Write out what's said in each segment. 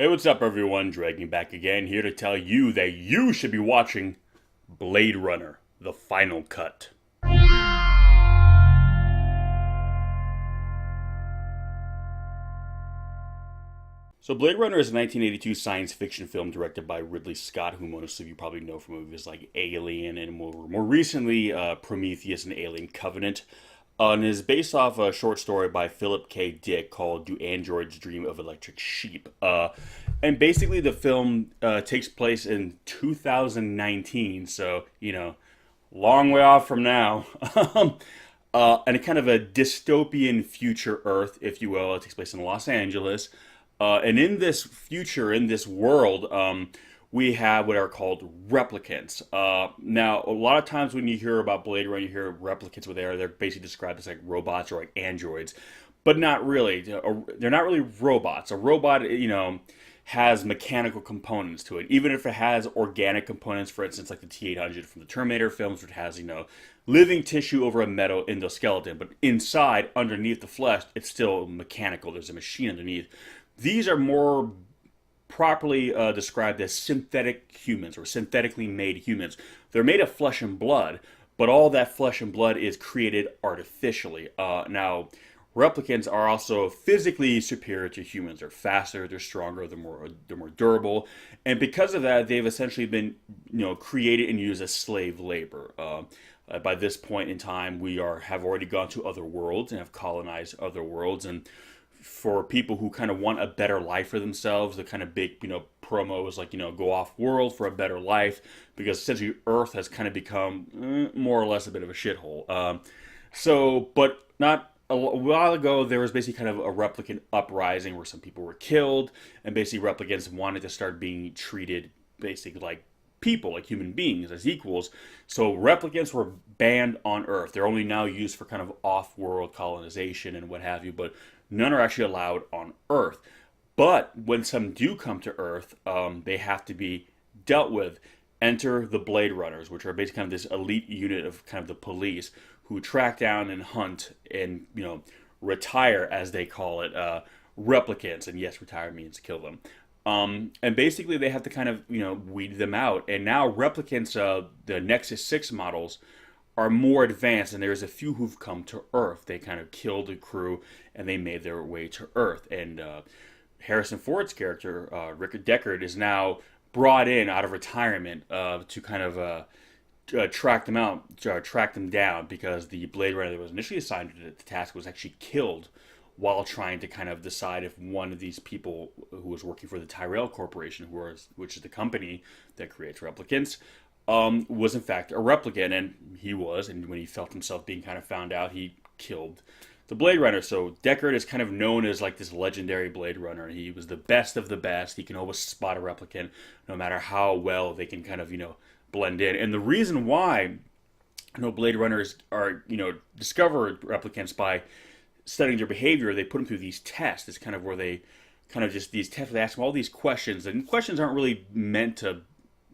Hey, what's up, everyone? Dragging back again, here to tell you that you should be watching Blade Runner, the final cut. So, Blade Runner is a 1982 science fiction film directed by Ridley Scott, who most of you probably know from movies like Alien and more recently Prometheus and Alien Covenant. And is based off a short story by Philip K. Dick called Do Androids Dream of Electric Sheep? And basically, the film takes place in 2019, so, long way off from now. And a kind of a dystopian future Earth, if you will. It takes place in Los Angeles. And in this future, in this world, we have what are called replicants. Now, a lot of times when you hear about Blade Runner, you hear replicants with they're basically described as like robots or like androids, but not really. They're not really robots. A robot, has mechanical components to it. Even if it has organic components, for instance, like the T-800 from the Terminator films, which has, living tissue over a metal endoskeleton, but inside, underneath the flesh, it's still mechanical. There's a machine underneath. These are more properly described as synthetic humans or synthetically made humans. They're made of flesh and blood, but all that flesh and blood is created artificially. Now, replicants are also physically superior to humans. They're faster, they're stronger, they're more durable, and because of that, they've essentially been created and used as slave labor. By this point in time, have already gone to other worlds and have colonized other worlds, and for people who kind of want a better life for themselves, the kind of big, promo is like, go off world for a better life, because essentially Earth has kind of become more or less a bit of a shithole. But not a while ago, there was basically kind of a replicant uprising where some people were killed, and basically replicants wanted to start being treated basically like people, like human beings, as equals. So replicants were banned on Earth. They're only now used for kind of off-world colonization and what have you, but none are actually allowed on Earth. But when some do come to Earth, they have to be dealt with. Enter the Blade Runners, which are basically kind of this elite unit of kind of the police who track down and hunt and, retire, as they call it, replicants. And yes, retire means kill them. And basically they have to kind of, weed them out. And now replicants, the Nexus 6 models, are more advanced, and there's a few who've come to Earth. They kind of killed the crew, and they made their way to Earth. And Harrison Ford's character, Rick Deckard, is now brought in out of retirement to kind of track them down, because the Blade Runner that was initially assigned to the task was actually killed while trying to kind of decide if one of these people who was working for the Tyrell Corporation, which is the company that creates replicants, was in fact a replicant, and he was, and when he felt himself being kind of found out, he killed the Blade Runner. So Deckard is kind of known as like this legendary Blade Runner. He was the best of the best. He can always spot a replicant, no matter how well they can kind of, blend in. And the reason why, Blade Runners are, discover replicants by studying their behavior, they put them through these tests. It's kind of where they kind of just these tests, they ask them all these questions, and questions aren't really meant to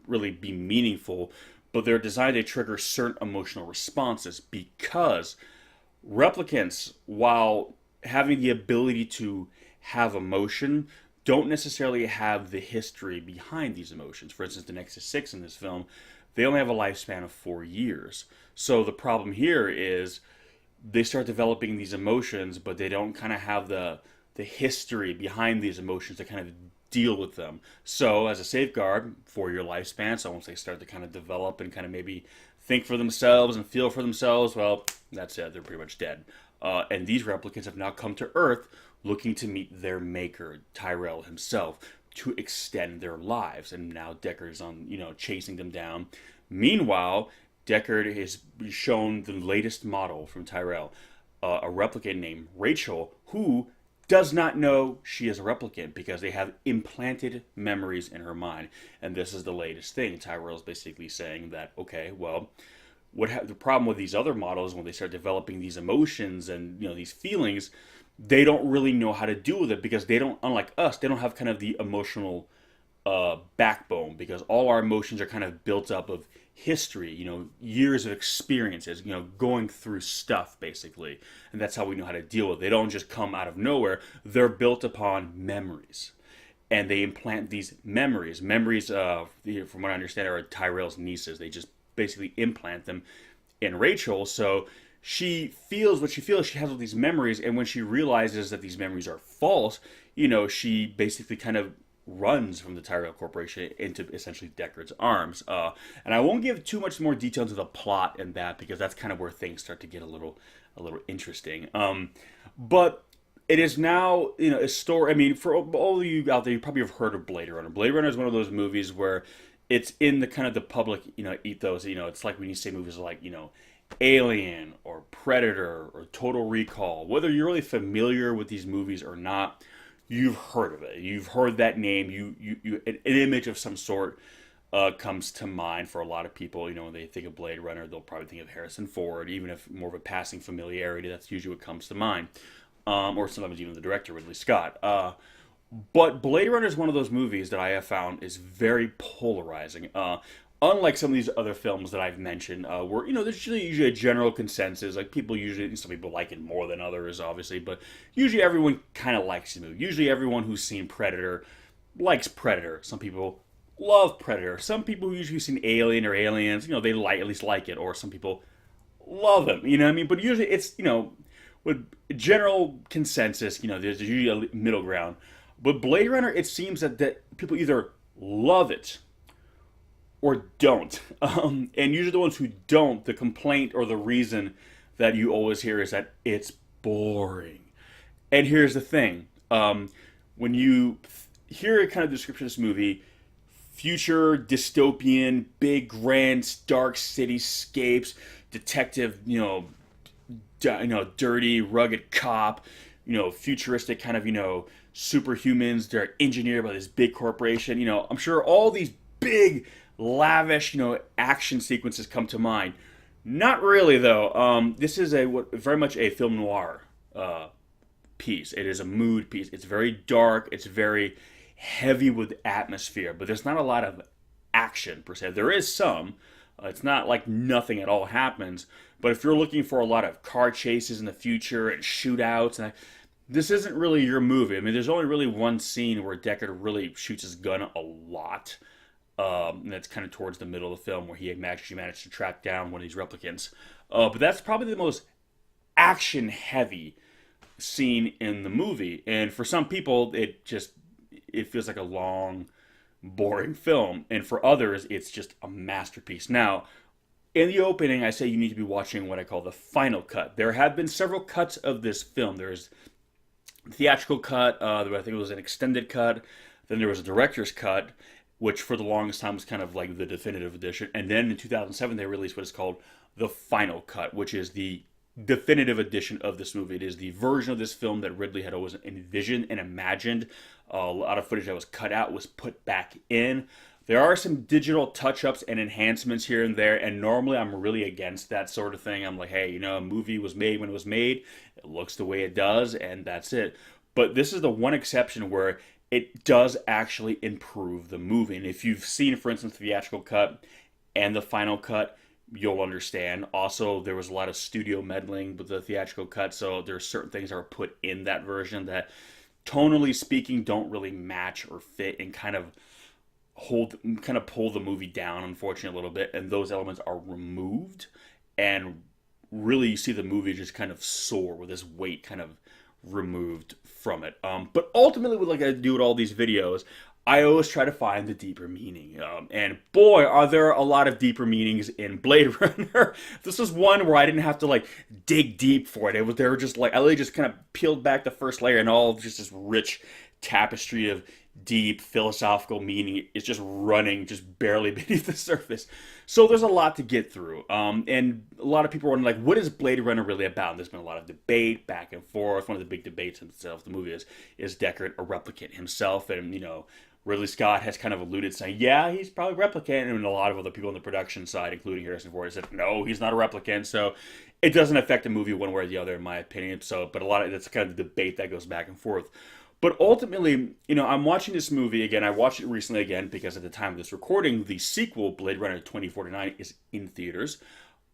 really be meaningful, but they're designed to trigger certain emotional responses, because replicants, while having the ability to have emotion, don't necessarily have the history behind these emotions. For instance, the Nexus 6 in this film, they only have a lifespan of 4 years. So the problem here is they start developing these emotions, but they don't kind of have the history behind these emotions to kind of deal with them. So as a safeguard for your lifespan, so once they start to kind of develop and kind of maybe think for themselves and feel for themselves, well, that's it. They're pretty much dead. And these replicants have now come to Earth looking to meet their maker, Tyrell himself, to extend their lives. And now Deckard's on, chasing them down. Meanwhile, Deckard is shown the latest model from Tyrell, a replicant named Rachel, who does not know she is a replicant because they have implanted memories in her mind. And this is the latest thing. Tyrell's basically saying that, okay, well, the problem with these other models, when they start developing these emotions and these feelings, they don't really know how to deal with it, because they don't, unlike us, they don't have kind of the emotional backbone, because all our emotions are kind of built up of history, years of experiences, going through stuff, basically. And that's how we know how to deal with it. They don't just come out of nowhere. They're built upon memories. and they implant these memories. Memories, from what I understand, are Tyrell's nieces. They just basically implant them in Rachel. So she feels what she feels. She has all these memories, and when she realizes that these memories are false, she basically kind of runs from the Tyrell Corporation into essentially Deckard's arms. And I won't give too much more detail into the plot and that, because that's kind of where things start to get a little interesting. But it is now, a story. I mean, for all of you out there, you probably have heard of Blade Runner. Blade Runner is one of those movies where it's in the kind of the public, ethos. It's like when you say movies like, Alien or Predator or Total Recall. Whether you're really familiar with these movies or not, you've heard of it. You've heard that name. An image of some sort comes to mind for a lot of people. When they think of Blade Runner, they'll probably think of Harrison Ford, even if more of a passing familiarity. That's usually what comes to mind. Or sometimes even the director, Ridley Scott. But Blade Runner is one of those movies that I have found is very polarizing. Unlike some of these other films that I've mentioned, where, there's usually a general consensus. Like, some people like it more than others, obviously, but usually everyone kind of likes the movie. Usually everyone who's seen Predator likes Predator. Some people love Predator. Some people who usually seen Alien or Aliens, they at least like it, or some people love them, you know what I mean? But usually it's, with general consensus, there's usually a middle ground. But Blade Runner, it seems that people either love it or don't. And usually the ones who don't, the complaint or the reason that you always hear is that it's boring. And here's the thing. When you hear a kind of description of this movie, future, dystopian, big, grand, dark cityscapes, detective, dirty, rugged cop, futuristic kind of, superhumans. They're engineered by this big corporation. I'm sure all these big, lavish, action sequences come to mind. Not really, though. This is very much a film noir piece. It is a mood piece. It's very dark. It's very heavy with atmosphere, but there's not a lot of action per se. There is some. It's not like nothing at all happens. But if you're looking for a lot of car chases in the future and shootouts, this isn't really your movie. I mean, there's only really one scene where Deckard really shoots his gun a lot. And that's kind of towards the middle of the film, where he actually managed to track down one of these replicants. But that's probably the most action-heavy scene in the movie. And for some people, it feels like a long, boring film. And for others, it's just a masterpiece. Now, in the opening, I say you need to be watching what I call the final cut. There have been several cuts of this film. There's a theatrical cut, I think it was an extended cut. Then there was a director's cut, which for the longest time was kind of like the definitive edition. And then in 2007, they released what is called the final cut, which is the definitive edition of this movie. It is the version of this film that Ridley had always envisioned and imagined. A lot of footage that was cut out was put back in. There are some digital touch-ups and enhancements here and there, and normally I'm really against that sort of thing. I'm like, hey, a movie was made when it was made. It looks the way it does, and that's it. But this is the one exception where it does actually improve the movie. And if you've seen, for instance, the theatrical cut and the final cut, you'll understand. Also, there was a lot of studio meddling with the theatrical cut, so there are certain things that were put in that version that, tonally speaking, don't really match or fit and kind of pull the movie down, unfortunately, a little bit. And those elements are removed, and really you see the movie just kind of soar with this weight kind of removed from it. But ultimately, what I do with all these videos, I always try to find the deeper meaning. And boy, are there a lot of deeper meanings in Blade Runner. This was one where I didn't have to dig deep for it. They were just I really just kind of peeled back the first layer, and all just this rich tapestry of deep philosophical meaning is just running just barely beneath the surface. So there's a lot to get through. And a lot of people are wondering, what is Blade Runner really about? And there's been a lot of debate back and forth. One of the big debates himself, the movie is Deckard a replicant himself? And, Ridley Scott has kind of alluded, saying, yeah, he's probably a replicant. And a lot of other people on the production side, including Harrison Ford, said, no, he's not a replicant. So it doesn't affect the movie one way or the other, in my opinion. But that's kind of the debate that goes back and forth. But ultimately, I'm watching this movie again. I watched it recently again because at the time of this recording, the sequel, Blade Runner 2049, is in theaters.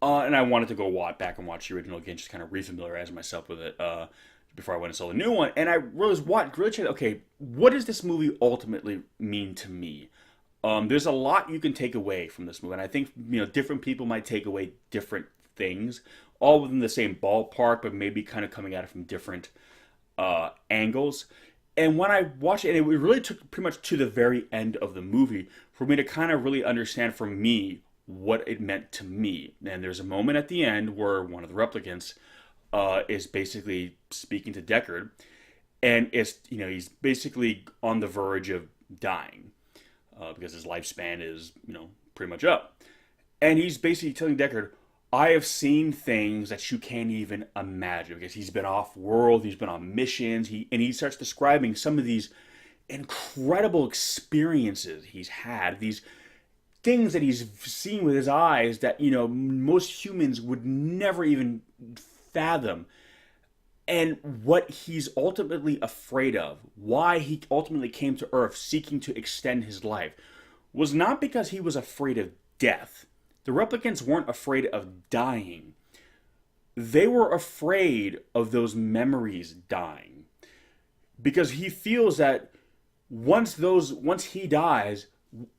And I wanted to go back and watch the original again, just kind of refamiliarize myself with it. before I went and saw the new one, and I was really checked. Okay, what does this movie ultimately mean to me? There's a lot you can take away from this movie, and I think different people might take away different things, all within the same ballpark, but maybe kind of coming at it from different angles. And when I watched it, and it really took pretty much to the very end of the movie for me to kind of really understand for me what it meant to me. And there's a moment at the end where one of the replicants is basically speaking to Deckard, and it's he's basically on the verge of dying because his lifespan is pretty much up, and he's basically telling Deckard, I have seen things that you can't even imagine, because he's been off world, he's been on missions, he starts describing some of these incredible experiences he's had, these things that he's seen with his eyes that most humans would never even fathom. And what he's ultimately afraid of, why he ultimately came to Earth seeking to extend his life, was not because he was afraid of death. The replicants weren't afraid of dying. They were afraid of those memories dying. Because he feels that once he dies,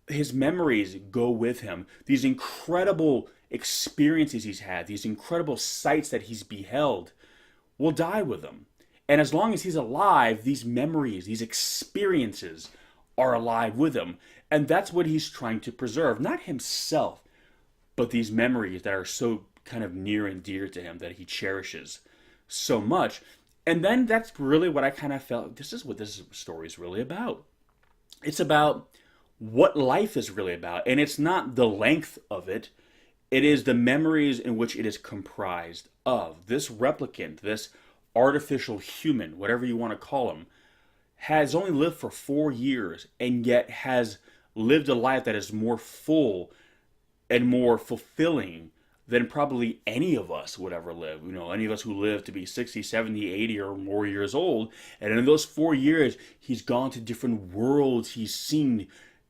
his memories go with him. These incredible experiences he's had, these incredible sights that he's beheld, will die with him. And as long as he's alive, these memories, these experiences are alive with him. And that's what he's trying to preserve. Not himself, but these memories that are so kind of near and dear to him, that he cherishes so much. And then that's really what I kind of felt, this is what this story is really about. It's about what life is really about. And it's not the length of it. It is the memories in which it is comprised of. This replicant, this artificial human, whatever you want to call him, has only lived for 4 years, and yet has lived a life that is more full and more fulfilling than probably any of us would ever live. Any of us who live to be 60, 70, 80 or more years old. And in those 4 years, he's gone to different worlds. He's seen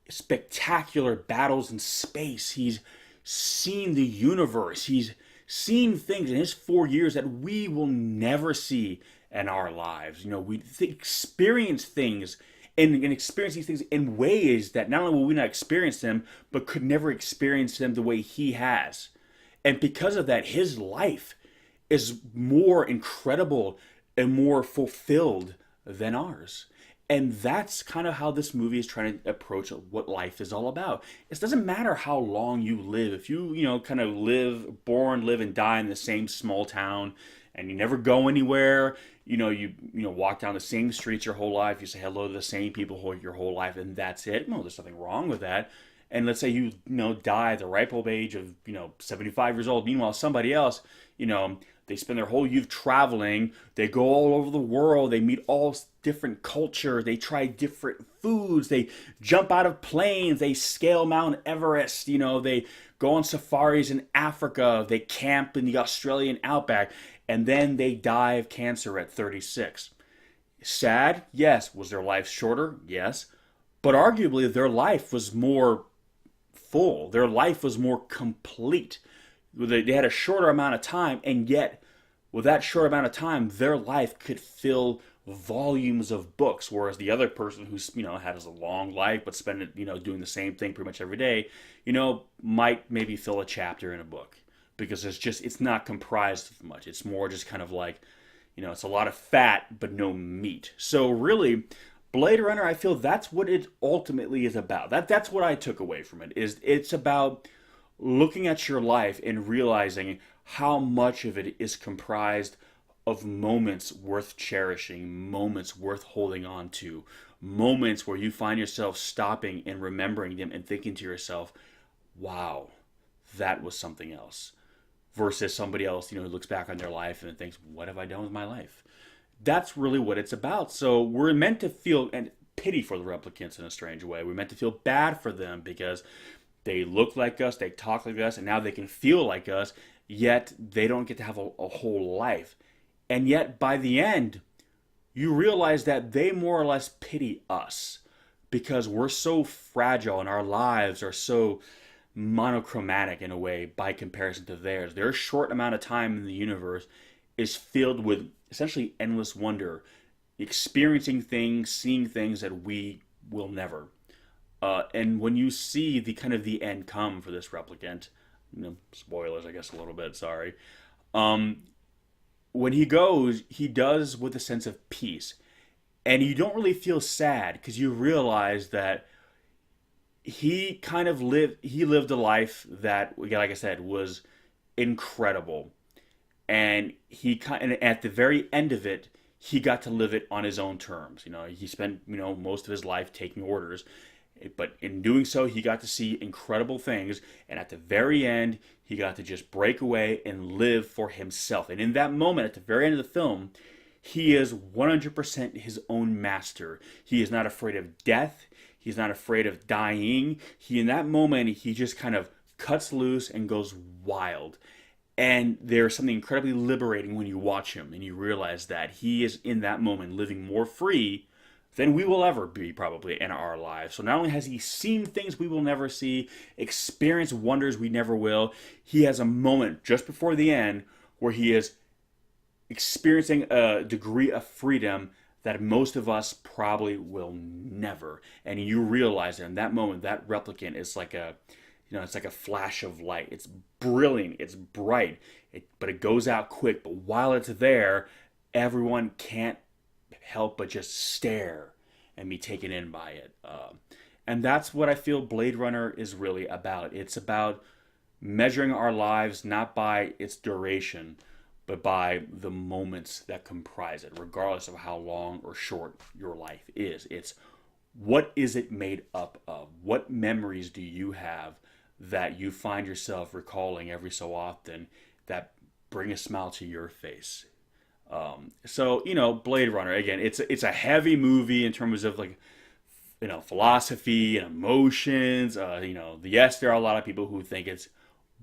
spectacular battles in space. He's seen the universe. He's seen things in his 4 years that we will never see in our lives. We experience things and experience these things in ways that not only will we not experience them, but could never experience them the way he has. And because of that, his life is more incredible and more fulfilled than ours. And that's kind of how this movie is trying to approach what life is all about. It doesn't matter how long you live. If you kind of live and die in the same small town, and you never go anywhere, you walk down the same streets your whole life, you say hello to the same people your whole life, and that's it. No, there's nothing wrong with that. And let's say you die at the ripe old age of 75 years old. Meanwhile, somebody else, they spend their whole youth traveling. They go all over the world. They meet all different culture. They try different foods. They jump out of planes. They scale Mount Everest. They go on safaris in Africa. They camp in the Australian outback. And then they die of cancer at 36. Sad? Yes. Was their life shorter? Yes. But arguably, their life was more full. Their life was more complete. They had a shorter amount of time, and yet with that short amount of time, their life could fill volumes of books, whereas the other person who's has a long life but spend it doing the same thing pretty much every day, might maybe fill a chapter in a book, because it's not comprised of much. It's more just kind of like it's a lot of fat but no meat. So really, Blade Runner, I feel that's what it ultimately is about. That's what I took away from it. It's about looking at your life and realizing how much of it is comprised of moments worth cherishing, moments worth holding on to, moments where you find yourself stopping and remembering them and thinking to yourself, wow, that was something else. Versus somebody else, who looks back on their life and thinks, what have I done with my life? That's really what it's about. So we're meant to feel and pity for the replicants in a strange way. We're meant to feel bad for them because they look like us, they talk like us, and now they can feel like us, yet they don't get to have a whole life. And yet, by the end, you realize that they more or less pity us because we're so fragile and our lives are so monochromatic in a way by comparison to theirs. Their short amount of time in the universe is filled with essentially endless wonder, experiencing things, seeing things that we will never. And when you see the kind of the end come for this replicant, spoilers, I guess a little bit. Sorry. Um, when he goes, he does with a sense of peace, and you don't really feel sad because you realize that he lived a life that, like I said, was incredible, and and at the very end of it, he got to live it on his own terms. He spent most of his life taking orders, but in doing so, he got to see incredible things, and at the very end, he got to just break away and live for himself. And in that moment, at the very end of the film, he is 100% his own master. He is not afraid of death. He's not afraid of dying. In that moment, he just kind of cuts loose and goes wild. And there's something incredibly liberating when you watch him and you realize that he is in that moment living more free than we will ever be probably in our lives. So not only has he seen things we will never see, experienced wonders we never will, he has a moment just before the end where he is experiencing a degree of freedom that most of us probably will never. And you realize that in that moment, that replicant is like it's like a flash of light. It's brilliant. It's bright. But it goes out quick. But while it's there, everyone can't help but just stare and be taken in by it. And that's what I feel Blade Runner is really about. It's about measuring our lives not by its duration, but by the moments that comprise it, regardless of how long or short your life is. It's what is it made up of? What memories do you have that you find yourself recalling every so often that bring a smile to your face? So Blade Runner, again, it's a heavy movie in terms of like philosophy and emotions. Yes, there are a lot of people who think it's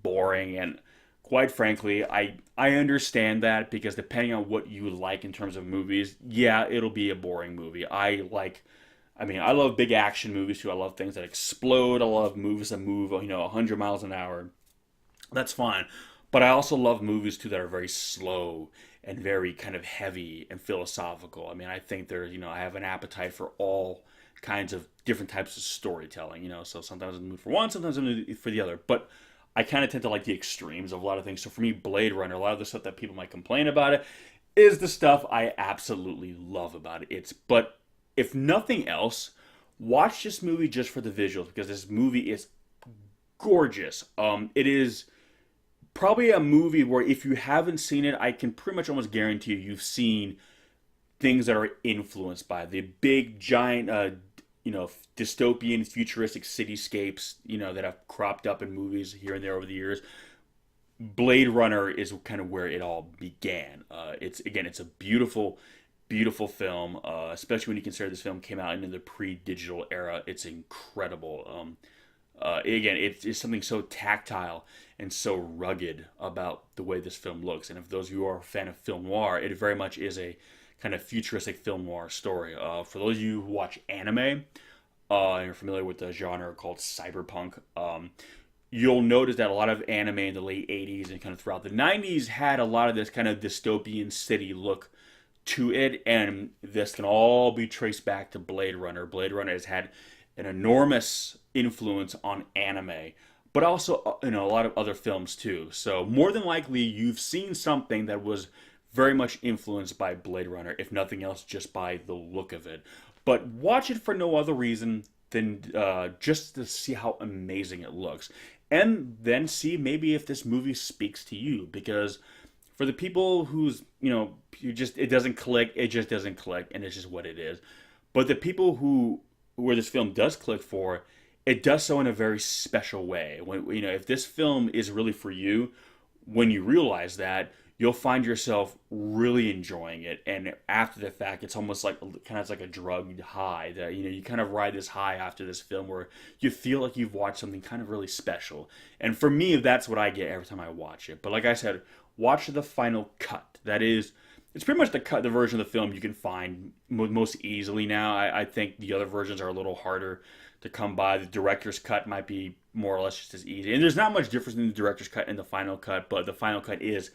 boring, and quite frankly, I understand that, because depending on what you like in terms of movies, yeah, it'll be a boring movie. I love big action movies too. I love things that explode. I love movies that move 100 miles an hour. That's fine. But I also love movies too that are very slow and very kind of heavy and philosophical. I think I have an appetite for all kinds of different types of storytelling. So sometimes I'm in the mood for one, sometimes I'm in the mood for the other. But I kind of tend to like the extremes of a lot of things. So for me, Blade Runner, a lot of the stuff that people might complain about it, is the stuff I absolutely love about it. But if nothing else, watch this movie just for the visuals, because this movie is gorgeous. It is probably a movie where if you haven't seen it, I can pretty much almost guarantee you've seen things that are influenced by the big giant dystopian futuristic cityscapes that have cropped up in movies here and there over the years. Blade Runner is kind of where it all began. It's a beautiful film, especially when you consider this film came out in the pre-digital era. It's incredible. It's something so tactile and so rugged about the way this film looks. And if those of you are a fan of film noir, it very much is a kind of futuristic film noir story. For those of you who watch anime, and you're familiar with the genre called cyberpunk, you'll notice that a lot of anime in the late 80s and kind of throughout the 90s had a lot of this kind of dystopian city look to it, and this can all be traced back to Blade Runner. Blade Runner has had an enormous influence on anime, but also a lot of other films too. So more than likely, you've seen something that was very much influenced by Blade Runner, if nothing else, just by the look of it. But watch it for no other reason than just to see how amazing it looks, and then see maybe if this movie speaks to you, because for the people who's it doesn't click, it just doesn't click, and it's just what it is. But the people where this film does click for, it does so in a very special way. If this film is really for you, when you realize that, you'll find yourself really enjoying it, and after the fact, it's almost like a drug high that you kind of ride this high after this film where you feel like you've watched something kind of really special. And for me, that's what I get every time I watch it. But like I said, watch the final cut. It's pretty much the version of the film you can find most easily now. I think the other versions are a little harder to come by. The director's cut might be more or less just as easy, and there's not much difference in the director's cut and the final cut, but the final cut is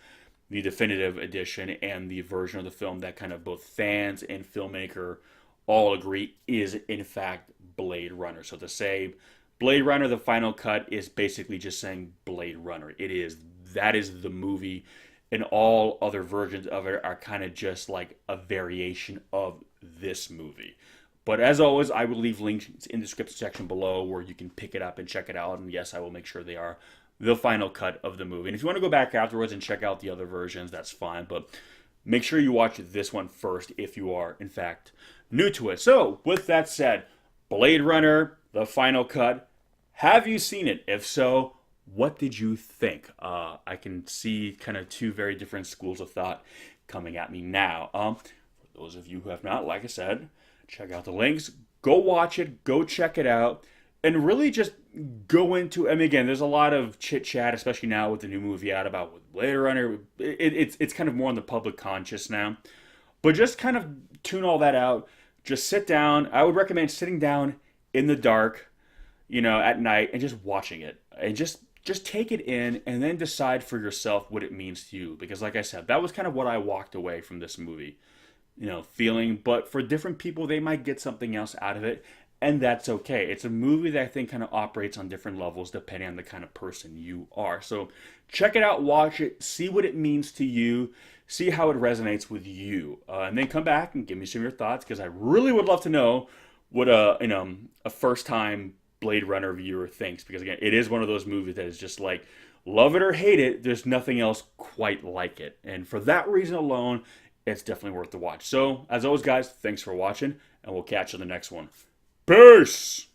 the definitive edition and the version of the film that kind of both fans and filmmaker all agree is in fact Blade Runner. So to say Blade Runner the final cut is basically just saying Blade Runner. That is the movie, and all other versions of it are kind of just like a variation of this movie. But as always, I will leave links in the description section below where you can pick it up and check it out. And yes, I will make sure they are the final cut of the movie. And if you want to go back afterwards and check out the other versions, that's fine. But make sure you watch this one first if you are, in fact, new to it. So, with that said, Blade Runner, the final cut. Have you seen it? If so, what did you think? I can see kind of two very different schools of thought coming at me now. For those of you who have not, like I said, check out the links. Go watch it. Go check it out. And really just go into, I mean, again, there's a lot of chit chat, especially now with the new movie out about Blade Runner. It's kind of more on the public conscious now. But just kind of tune all that out. Just sit down. I would recommend sitting down in the dark, at night and just watching it. And just take it in and then decide for yourself what it means to you. Because like I said, that was kind of what I walked away from this movie, feeling. But for different people, they might get something else out of it. And that's okay. It's a movie that I think kind of operates on different levels depending on the kind of person you are. So check it out, watch it, see what it means to you, see how it resonates with you, and then come back and give me some of your thoughts because I really would love to know what a first time Blade Runner viewer thinks. Because again, it is one of those movies that is just like love it or hate it. There's nothing else quite like it, and for that reason alone, it's definitely worth the watch. So as always, guys, thanks for watching, and we'll catch you in the next one. Peace!